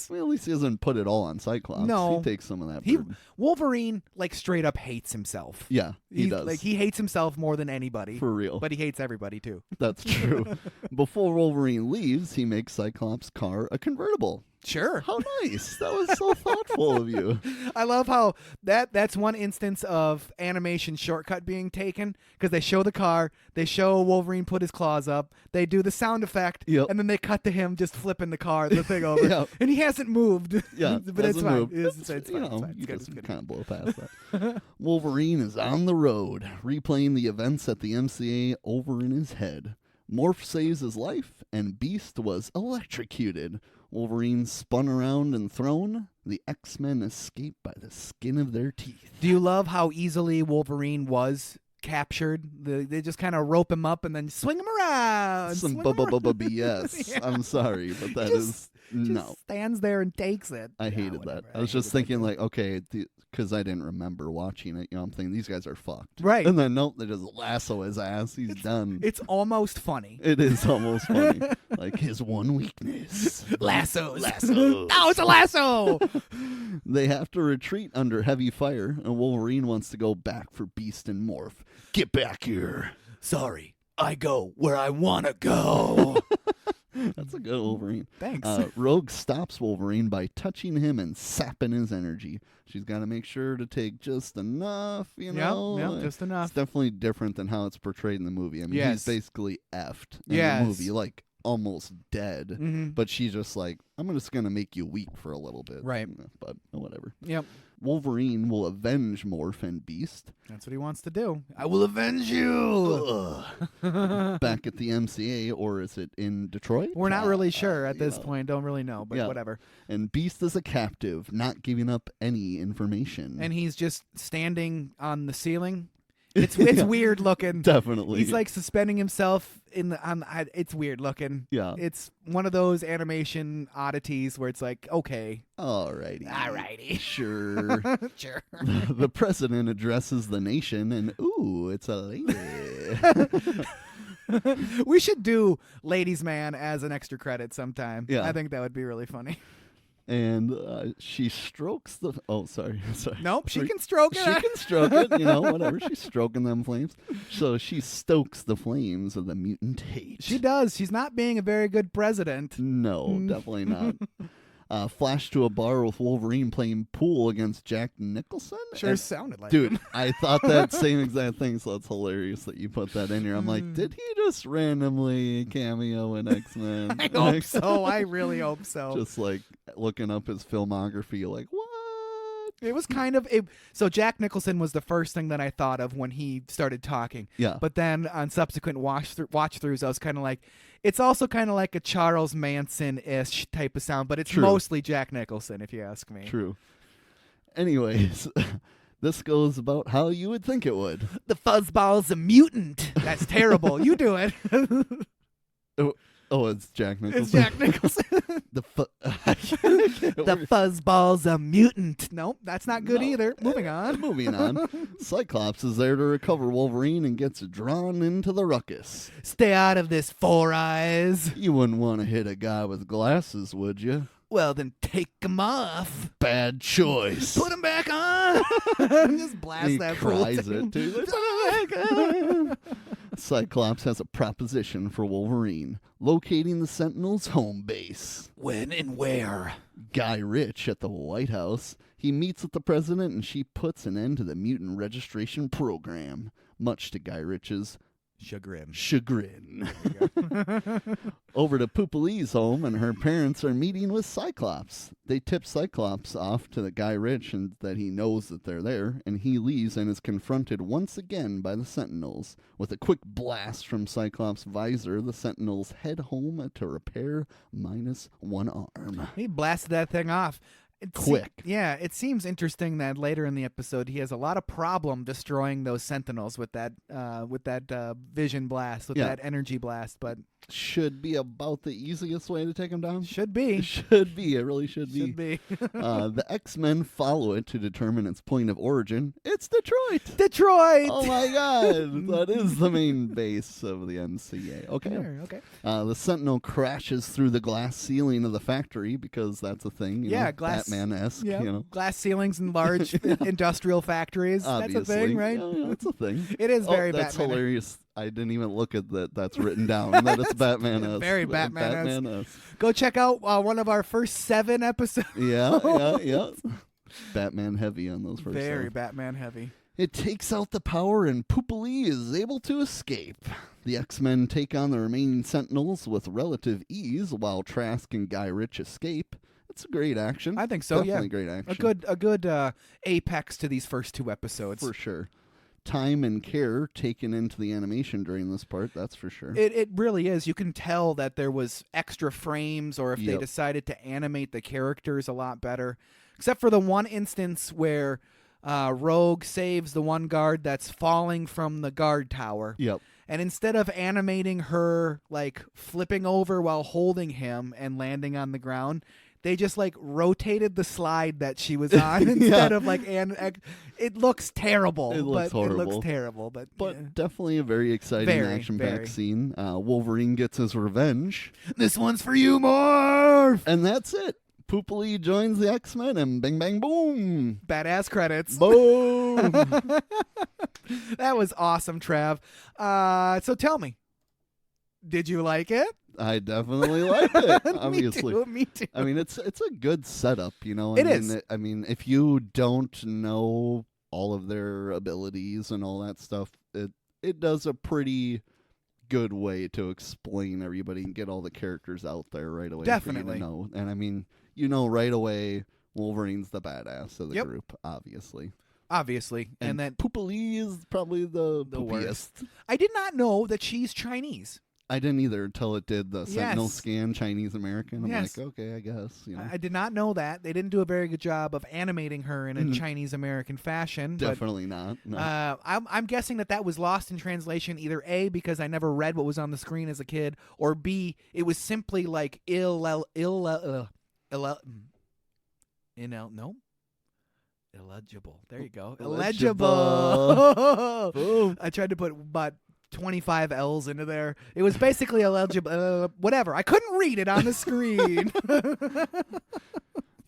Well, at least he doesn't put it all on Cyclops. No. He takes some of that burden. Wolverine, straight up hates himself. Yeah, he does. He hates himself more than anybody. For real. But he hates everybody, too. That's true. Before Wolverine leaves, he makes Cyclops' car a convertible. Sure. How nice. That was so thoughtful of you. I love how that's one instance of animation shortcut being taken, because they show the car, they show Wolverine put his claws up, they do the sound effect, and then they cut to him just flipping the thing over. And he hasn't moved. Yeah, but it's fine. It's fine. You just kind of blow past that. Wolverine is on the road, replaying the events at the MCA over in his head. Morph saves his life, and Beast was electrocuted. Wolverine spun around and thrown. The X-Men escaped by the skin of their teeth. Do you love how easily Wolverine was captured? They just kind of rope him up and then swing him around. Some BS. Yeah. I'm sorry, but that is no. Stands there and takes it. I hated that. I was just thinking okay, because I didn't remember watching it. I'm thinking these guys are fucked. Right. And then nope, they just lasso his ass. He's done. It's almost funny. It is almost funny. His one weakness. Lassos. Oh, it's a lasso. They have to retreat under heavy fire, and Wolverine wants to go back for Beast and Morph. Get back here. Sorry, I go where I want to go. That's a good Wolverine. Thanks. Rogue stops Wolverine by touching him and sapping his energy. She's got to make sure to take just enough, Yep, just enough. It's definitely different than how it's portrayed in the movie. I mean, he's basically effed in the movie, almost dead. Mm-hmm. But she's just I'm just going to make you weak for a little bit. Right. But whatever. Yep. Wolverine will avenge Morph and Beast. That's what he wants to do. I will avenge you. Back at the MCA, or is it in Detroit? We're not really sure at this point. Don't really know, but whatever. And Beast is a captive, not giving up any information. And he's just standing on the ceiling. It's weird looking. Definitely. He's suspending himself it's weird looking. Yeah. It's one of those animation oddities where it's okay. Alrighty. Sure. Sure. The president addresses the nation, and ooh, it's a lady. We should do Ladies Man as an extra credit sometime. Yeah. I think that would be really funny. And she strokes the... Oh, sorry. Nope, she can stroke it. She can stroke it, whatever. She's stroking them flames. So she stokes the flames of the mutant hate. She does. She's not being a very good president. No, definitely not. Flash to a bar with Wolverine playing pool against Jack Nicholson. Sure sounded like dude, him. I thought that same exact thing, so it's hilarious that you put that in here. I'm like, did he just randomly cameo in X-Men? I hope so. I really hope so. Just looking up his filmography, what? It was kind of so Jack Nicholson was the first thing that I thought of when he started talking. Yeah. But then on subsequent watch throughs, I was kind of like, it's also kind of like a Charles Manson-ish type of sound, but it's mostly Jack Nicholson, if you ask me. True. Anyways, this goes about how you would think it would. The fuzzball's a mutant. That's terrible. You do it. Oh, it's Jack Nicholson. It's Jack Nicholson. The fuzzball's a mutant. Nope, that's not good No. either. Moving on. Moving on. Cyclops is there to recover Wolverine and gets drawn into the ruckus. Stay out of this, Four Eyes. You wouldn't want to hit a guy with glasses, would you? Well, then take them off. Bad choice. Put them back on. Just blast He that fool. cries it too. Put 'em back on. Cyclops has a proposition for Wolverine, locating the Sentinels' home base. When and where? Guy Ritchie at the White House. He meets with the president and she puts an end to the mutant registration program, much to Guy Ritchie's chagrin. Over to Poopalee's home, and her parents are meeting with Cyclops. They tip Cyclops off to the Guy Ritchie and that he knows that they're there, and he leaves and is confronted once again by the Sentinels. With a quick blast from Cyclops' visor, the Sentinels head home to repair minus one arm. He blasted that thing off. Quick. It seems interesting that later in the episode he has a lot of problem destroying those Sentinels with that vision blast, with that energy blast, but should be about the easiest way to take him down. Should be. Should be. It really should be. Should be. The X-Men follow it to determine its point of origin. It's Detroit. Detroit! Oh my God. That is the main base of the NCA. Okay. Sure, okay. The Sentinel crashes through the glass ceiling of the factory because that's a thing. You know, glass. Batman-esque. Yeah, you know. Glass ceilings in large industrial factories. Obviously. That's a thing, right? Yeah, that's a thing. It is very that's Batman. hilarious. I didn't even look at that. That's written down. That it's Batman-esque. Very Batman-esque. Batman-esque. Go check out one of our first 7 episodes. Yeah. Batman heavy on those first. Very 7. Batman heavy. It takes out the power and Poopalee is able to escape. The X-Men take on the remaining Sentinels with relative ease while Trask and Guy Ritchie escape. It's a great action. I think so, Definitely great action. A good apex to these first 2 episodes. For sure. Time and care taken into the animation during this part, that's for sure. It really is. You can tell that there was extra frames, or if they decided to animate the characters a lot better. Except for the one instance where Rogue saves the one guard that's falling from the guard tower. Yep. And instead of animating her like flipping over while holding him and landing on the ground, they just like rotated the slide that she was on instead of like it looks terrible. It looks horrible. It looks terrible, but definitely a very exciting action-packed scene. Wolverine gets his revenge. This one's for you, Morph! And that's it. Poopalee joins the X-Men and bing, bang, boom. Badass credits. Boom. That was awesome, Trav. So tell me, did you like it? I definitely liked it, obviously. Me too. I mean, it's a good setup, you know? I mean, if you don't know all of their abilities and all that stuff, it does a pretty good way to explain everybody and get all the characters out there right away. Definitely. For you to know. And I mean, you know right away Wolverine's the badass of the group, obviously. And that Poopalee is probably the worst. I did not know that she's Chinese. I didn't either until it did the Sentinel scan Chinese American. I'm like, okay, I guess. You know. I did not know that. They didn't do a very good job of animating her in a Chinese American fashion. Definitely not. No. I'm guessing that was lost in translation, either A, because I never read what was on the screen as a kid, or B, it was simply like illegible. There you go. Illegible. Boom. I tried to put about 25 L's into there. It was basically illegible. Whatever. I couldn't read it on the screen.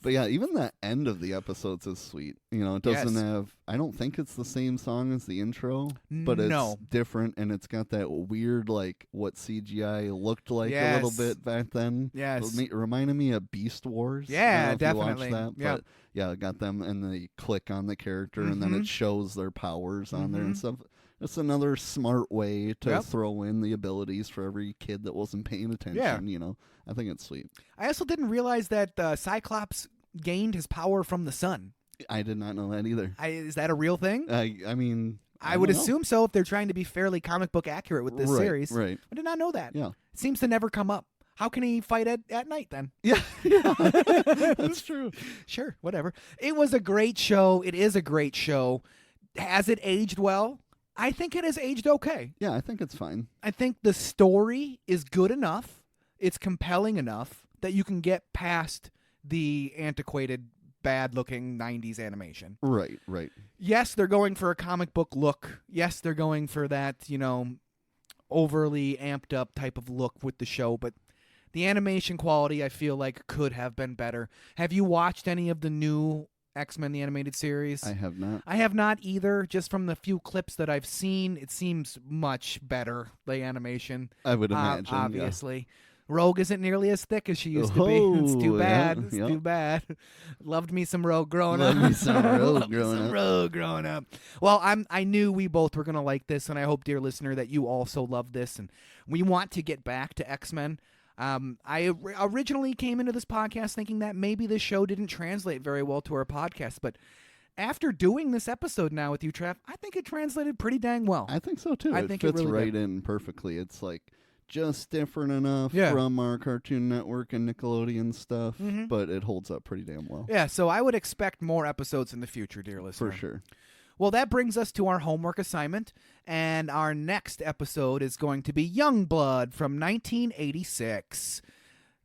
But yeah, even the end of the episodes is sweet. You know, it doesn't have. I don't think it's the same song as the intro, but it's different, and it's got that weird, like what CGI looked like a little bit back then. Yes, it reminded me of Beast Wars. Yeah, If definitely. you watched that, but yeah, it got them, and they click on the character, and then it shows their powers on there and stuff. It's another smart way to throw in the abilities for every kid that wasn't paying attention. Yeah. You know, I think it's sweet. I also didn't realize that Cyclops gained his power from the sun. I did not know that either. Is that a real thing? I mean, I would assume so if they're trying to be fairly comic book accurate with this series. Right. I did not know that. Yeah. It seems to never come up. How can he fight at night then? Yeah. That's true. Sure, whatever. It was a great show. It is a great show. Has it aged well? I think it has aged okay. Yeah, I think it's fine. I think the story is good enough it's compelling enough that you can get past the antiquated, bad-looking 90s animation. Right. Yes, they're going for a comic book look. Yes, they're going for that, overly amped up type of look with the show, but the animation quality, I feel like, could have been better. Have you watched any of the new X-Men The Animated Series? I have not. I have not either. Just from the few clips that I've seen, it seems much better, the animation. I would imagine. Obviously. Rogue isn't nearly as thick as she used to be. It's too bad. Too bad. Loved me some Rogue growing up. Loved me some Rogue growing up. Well, I knew we both were going to like this, and I hope, dear listener, that you also love this. And we want to get back to X-Men. I originally came into this podcast thinking that maybe this show didn't translate very well to our podcast, but after doing this episode now with you, Trav, I think it translated pretty dang well. I think so, too. I think think it it fits really right did. in perfectly. It's like just different enough Yeah. from our Cartoon Network and Nickelodeon stuff, Mhm. but it holds up pretty damn well. Yeah, so I would expect more episodes in the future, dear listener. For sure. Well, that brings us to our homework assignment, and our next episode is going to be Youngblood from 1986.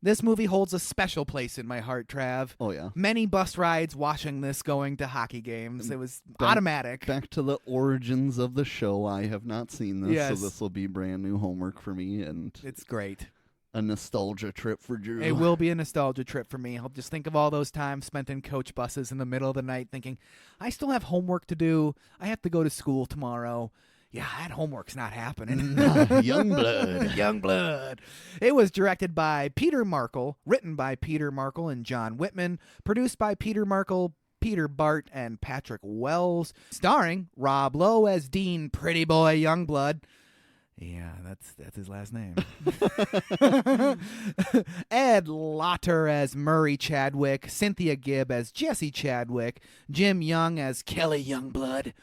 This movie holds a special place in my heart, Trav. Oh, yeah. Many bus rides watching this going to hockey games. It was Back- automatic. Back to the origins of the show. I have not seen this, Yes. so this will be brand new homework for me and It's great. a nostalgia trip for Drew. It will be a nostalgia trip for me. I'll just think of all those times spent in coach buses in the middle of the night thinking, I still have homework to do. I have to go to school tomorrow. Yeah, that homework's not happening. Youngblood. Youngblood. It was directed by Peter Markle, written by Peter Markle and John Whitman, produced by Peter Markle, Peter Bart, and Patrick Wells, starring Rob Lowe as Dean Pretty Boy Youngblood. Yeah, that's his last name. Ed Lauter as Murray Chadwick, Cynthia Gibb as Jesse Chadwick, Jim Young as Kelly Youngblood.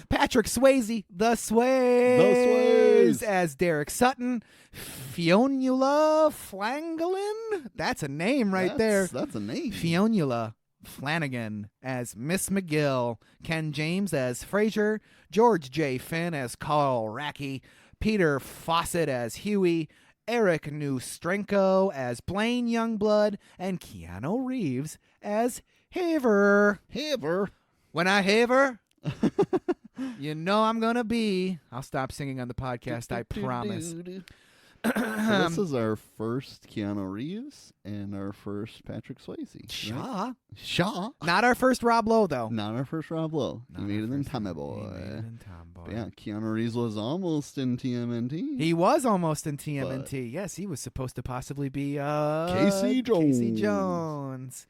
Patrick Swayze, the Sways, as Derek Sutton, Fionnuala Flanagan. That's a name right there. That's a name. Fionnuala Flanagan as Miss McGill, Ken James as Fraser, George J. Finn as Carl Racky, Peter Fawcett as Huey, Eric Nustrenko as Blaine Youngblood, and Keanu Reeves as Haver. When I haver, you know I'm going to be. I'll stop singing on the podcast, I promise. So this is our first Keanu Reeves and our first Patrick Swayze. Right? Shaw. Not our first Rob Lowe, though. Not our first Rob Lowe. He made it in Tommy Boy. But yeah, Keanu Reeves was almost in TMNT. He was almost in TMNT. Yes, he was supposed to possibly be Casey Jones.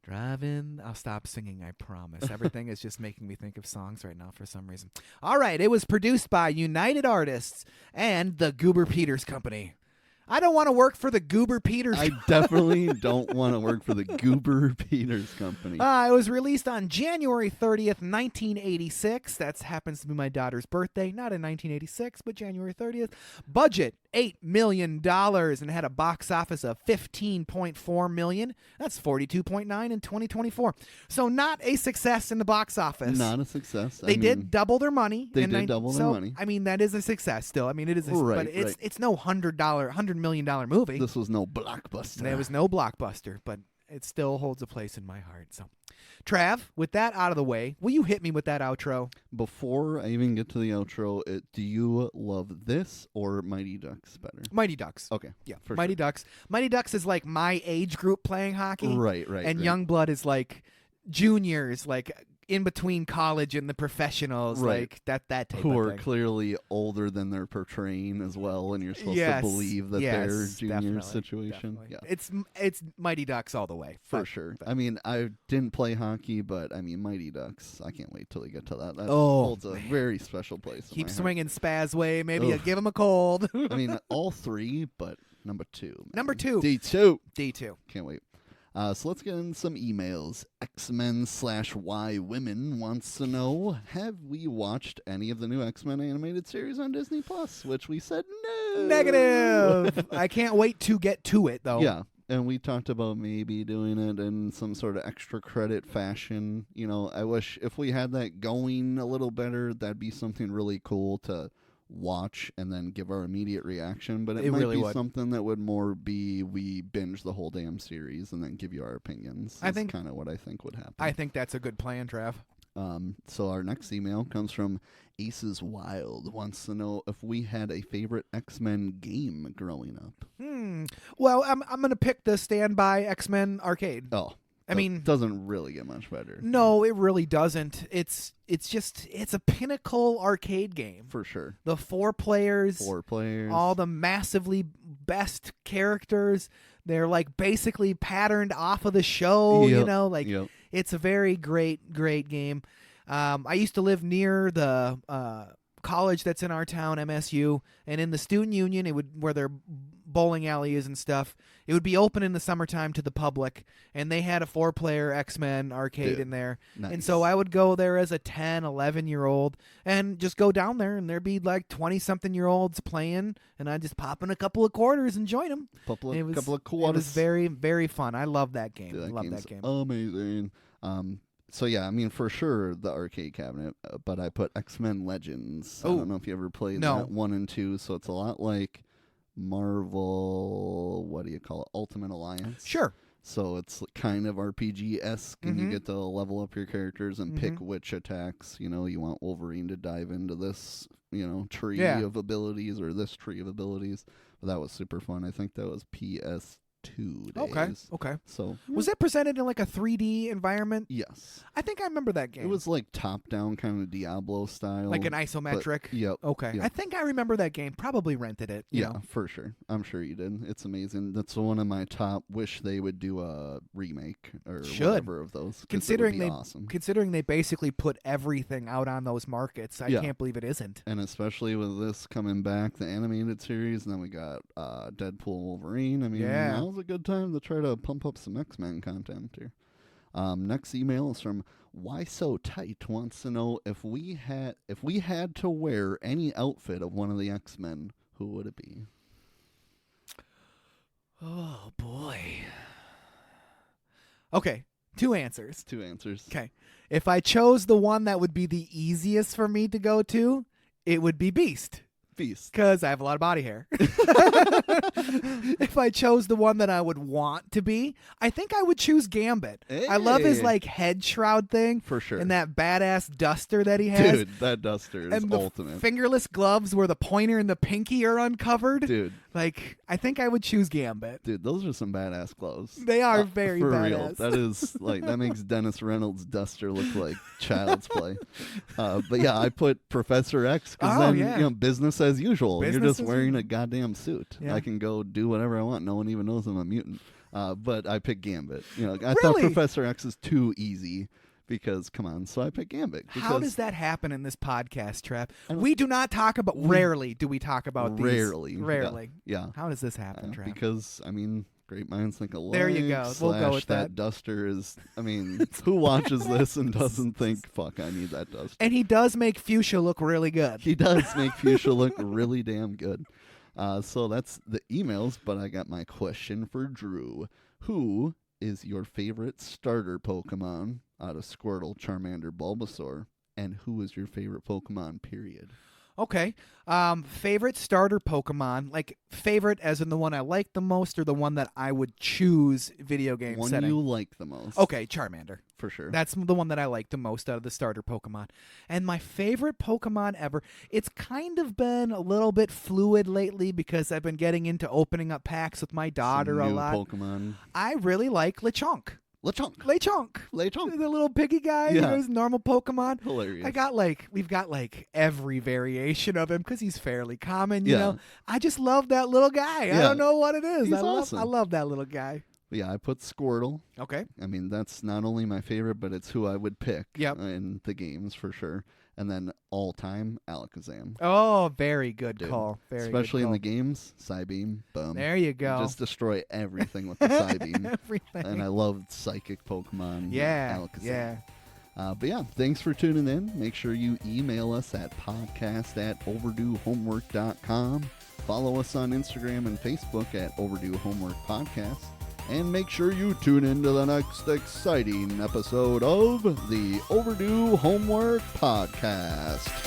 Driving. I'll stop singing, I promise. Everything is just making me think of songs right now for some reason. All right, it was produced by United Artists and the Goober Peters Company. I don't want to work for the Goober Peters. I definitely don't want to work for the Goober Peters Company. It was released on January 30th, 1986. That happens to be my daughter's birthday. Not in 1986, but January 30th. Budget, $8 million, and had a box office of $15.4 million. That's $42.9 in 2024. So not a success in the box office. Not a success. They did double their money. They did double their money. I mean, that is a success still. I mean, it is, Right, but it's no $100 million movie. This was no blockbuster. There was no blockbuster, but it still holds a place in my heart. So, Trav, with that out of the way, will you hit me with that outro? Before I even get to the outro, do you love this or Mighty Ducks better? Mighty Ducks. Okay. Yeah, for Mighty sure. Ducks. Mighty Ducks is like my age group playing hockey. Right. And Youngblood is like juniors, like in between college and the professionals, Right. like that type Who of are thing. clearly older than they're portraying as well, and you're supposed Yes, to believe that yes, they're junior definitely, situation. definitely. Yeah, It's Mighty Ducks all the way. for But- sure. but- I mean, I didn't play hockey, but I mean, Mighty Ducks. I can't wait till we get to that. That Oh, holds a very special place. Keep in my swinging Spazway. Maybe you Ugh. give him a cold. heart. I mean, all three, but number two. Man. Number two. D2. D2. Can't wait. So let's get in some emails. X-Men/Y Women wants to know, have we watched any of the new X-Men animated series on Disney Plus? Which we said no. Negative. I can't wait to get to it, though. Yeah, and we talked about maybe doing it in some sort of extra credit fashion. You know, I wish if we had that going a little better, that'd be something really cool to watch and then give our immediate reaction, but it might really be would. something that would more be we binge the whole damn series and then give you our opinions. I think kind of what I think would happen. I think that's a good plan, Trav. So our next email comes from Aces Wild. Wants to know if we had a favorite X-Men game growing up. Well, I'm going to pick the standby X-Men arcade. Oh, I mean, doesn't really get much better. No, it really doesn't. It's a pinnacle arcade game. For sure. The 4 players. 4 players. All the massively best characters. They're like basically patterned off of the show, Yep. you know, like Yep. it's a very great game. I used to live near the college that's in our town, MSU, and in the student union, where their bowling alley is and stuff, it would be open in the summertime to the public, and they had a 4-player X-Men arcade in there. Nice. And so I would go there as a 10, 11-year-old and just go down there, and there'd be like 20-something-year-olds playing, and I'd just pop in a couple of quarters and join them. Couple of quarters. It was very, very fun. I love that game. Dude, I love that game. Amazing. So yeah, I mean for sure the arcade cabinet, but I put X-Men Legends. I don't know if you ever played that 1 and 2. So it's a lot like Marvel. What do you call it? Ultimate Alliance. Sure. So it's kind of RPG-esque, and you get to level up your characters and pick which attacks. You want Wolverine to dive into this, tree of abilities or this tree of abilities. But that was super fun. I think that was PS2 days. Okay. So was it presented in like a 3D environment? Yes. I think I remember that game. It was like top-down kind of Diablo style. like an isometric. Yep. Okay. Yep. I think I remember that game. Probably rented it. You Yeah, know? for sure. I'm sure you did. It's amazing. That's one of my top. Wish they would do a remake or whatever of those. Considering it would be awesome. Considering they basically put everything out on those markets, I can't believe it isn't. And especially with this coming back, the animated series, and then we got Deadpool, Wolverine. I mean, that was a good time to try to pump up some X-Men content here. Next email is from Why So Tight. Wants to know if we had to wear any outfit of one of the X-Men, who would it be? Oh boy. Okay, 2 answers. 2 answers. Okay. If I chose the one that would be the easiest for me to go to, it would be Beast. Because I have a lot of body hair. If I chose the one that I would want to be, I think I would choose Gambit. Hey. I love his like head shroud thing. For sure. And that badass duster that he has. Dude, that duster is and the ultimate. Fingerless gloves where the pointer and the pinky are uncovered. Dude. Like, I think I would choose Gambit. Dude, those are some badass gloves. They are very for badass. real. That is like that makes Dennis Reynolds' duster look like child's play. But yeah, I put Professor X because business as usual. You're just wearing a goddamn suit. Yeah. I can go do whatever I want. No one even knows I'm a mutant. But I pick Gambit. I thought Really? Professor X is too easy. Because, come on, so I pick Gambit. How does that happen in this podcast, Trap? We do not talk about, rarely do we talk about these. Rarely. Yeah. How does this happen, Trap? Because, I mean, great minds think alike. There you go. We'll go with that duster is, I mean, who watches this and doesn't think, fuck, I need that duster? And he does make Fuchsia look really good. He does make Fuchsia look really damn good. So that's the emails, but I got my question for Drew. Who is your favorite starter Pokemon out of Squirtle, Charmander, Bulbasaur? And who is your favorite Pokemon, period? Okay. Favorite starter Pokemon, like favorite as in the one I like the most or the one that I would choose video game One setting? you like the most. Okay, Charmander. For sure. That's the one that I like the most out of the starter Pokemon. And my favorite Pokemon ever, it's kind of been a little bit fluid lately because I've been getting into opening up packs with my daughter a lot. Pokemon. I really like Lechonk. Lechonk. The little piggy guy, his normal Pokemon. Hilarious. We've got every variation of him because he's fairly common, you know. I just love that little guy. I don't know what it is. Awesome. I love that little guy. Yeah, I put Squirtle. Okay. I mean, that's not only my favorite, but it's who I would pick in the games for sure. And then all-time, Alakazam. Oh, very good call. Especially in the games, Psybeam, boom. There you go. Just destroy everything with the Psybeam. Everything. And I love psychic Pokemon. Alakazam. Yeah. But yeah, thanks for tuning in. Make sure you email us at podcast@overduehomework.com. Follow us on Instagram and Facebook at Overdue Homework Podcast. And make sure you tune in to the next exciting episode of the Overdue Homework Podcast.